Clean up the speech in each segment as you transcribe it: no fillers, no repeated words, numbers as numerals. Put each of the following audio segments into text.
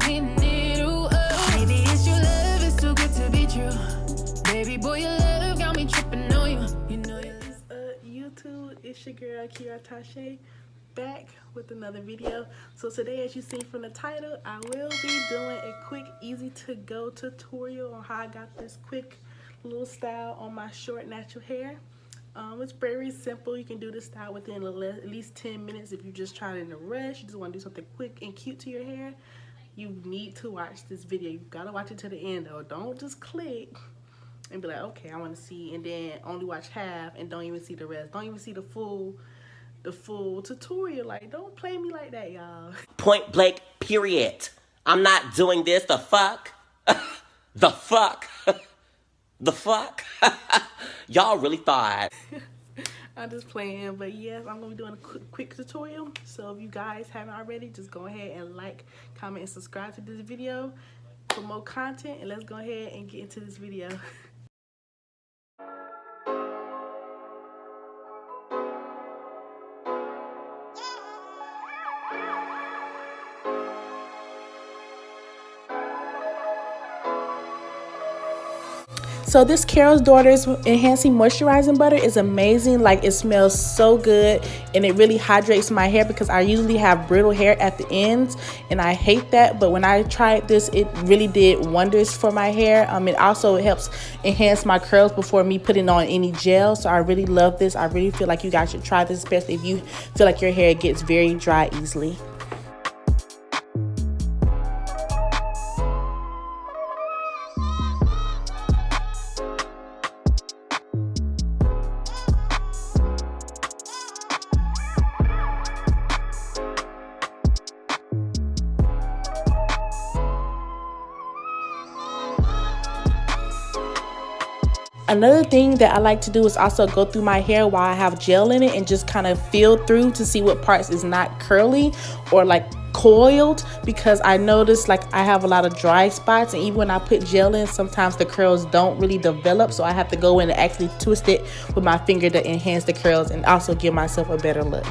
I'm getting it, ooh, oh. Maybe it's your love, it's too good to be true. Baby boy, your love got me tripping on you. You know you YouTube, it's your girl Kyora Tashae, back with another video. So today, as you see from the title, I will be doing a quick, easy to go tutorial on how I got this quick little style on my short natural hair. It's very simple. You can do this style within at least 10 minutes if you're just trying in a rush. You just want to do something quick and cute to your hair. You need to watch this video. You gotta watch it to the end though. Don't just click and be like, okay, I want to see, and then only watch half and don't even see the rest. Don't even see the full tutorial. Like, don't play me like that, y'all. Point blank, period. I'm not doing this. The fuck? The fuck? The fuck? Y'all really thought. I'm just playing, but yes, I'm gonna be doing a quick tutorial. So if you guys haven't already, just go ahead and like, comment, and subscribe to this video for more content, and let's go ahead and get into this video. So this Carol's Daughter's Enhancing Moisturizing Butter is amazing. Like, it smells so good and it really hydrates my hair because I usually have brittle hair at the ends and I hate that. But when I tried this, it really did wonders for my hair. It also helps enhance my curls before me putting on any gel. So I really love this. I really feel like you guys should try this, especially if you feel like your hair gets very dry easily. Another thing that I like to do is also go through my hair while I have gel in it and just kind of feel through to see what parts is not curly or like coiled, because I notice like I have a lot of dry spots, and even when I put gel in, sometimes the curls don't really develop, so I have to go in and actually twist it with my finger to enhance the curls and also give myself a better look.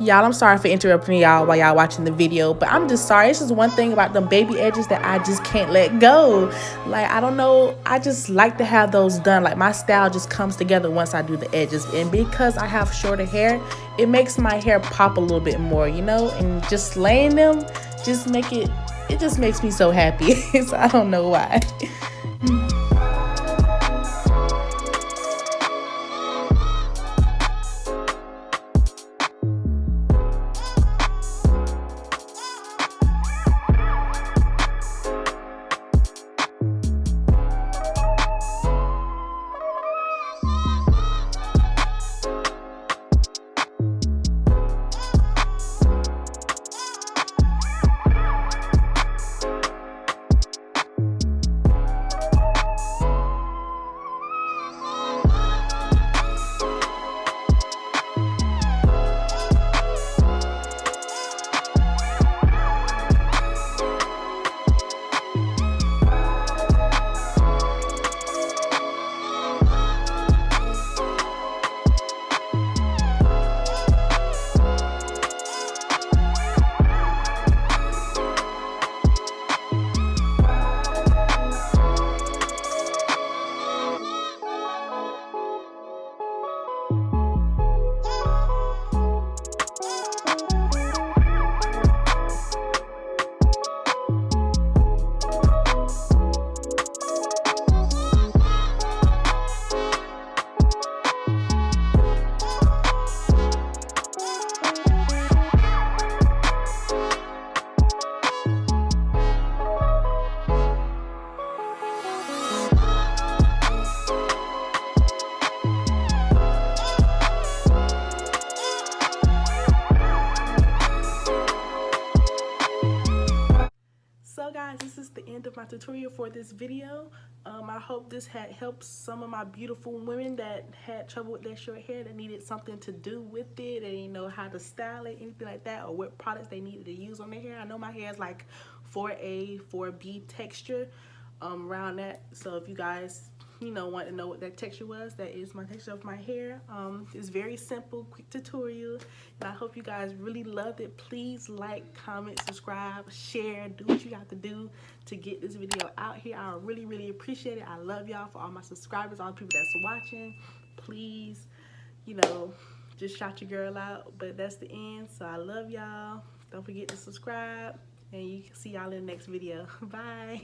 Y'all, I'm sorry for interrupting y'all while y'all watching the video, but I'm just sorry. This is one thing about them baby edges that I just can't let go. Like, I don't know, I just like to have those done. Like, my style just comes together once I do the edges, and because I have shorter hair, it makes my hair pop a little bit more, you know, and just laying them just just makes me so happy. So I don't know why. with my tutorial for this video. I hope this had helped some of my beautiful women that had trouble with their short hair, that needed something to do with it. They didn't know how to style it, anything like that, or what products they needed to use on their hair. I know my hair is like 4A, 4B texture, around that. So if you guys, you know, want to know what that texture was, that is my texture of my hair. It's very simple, quick tutorial, and I hope you guys really loved it. Please like, comment, subscribe, share, do what you got to do to get this video out here. I really appreciate it. I love y'all. For all my subscribers, all the people that's watching, please, you know, just shout your girl out. But that's the end, so I love y'all. Don't forget to subscribe, and you can see y'all in the next video. Bye.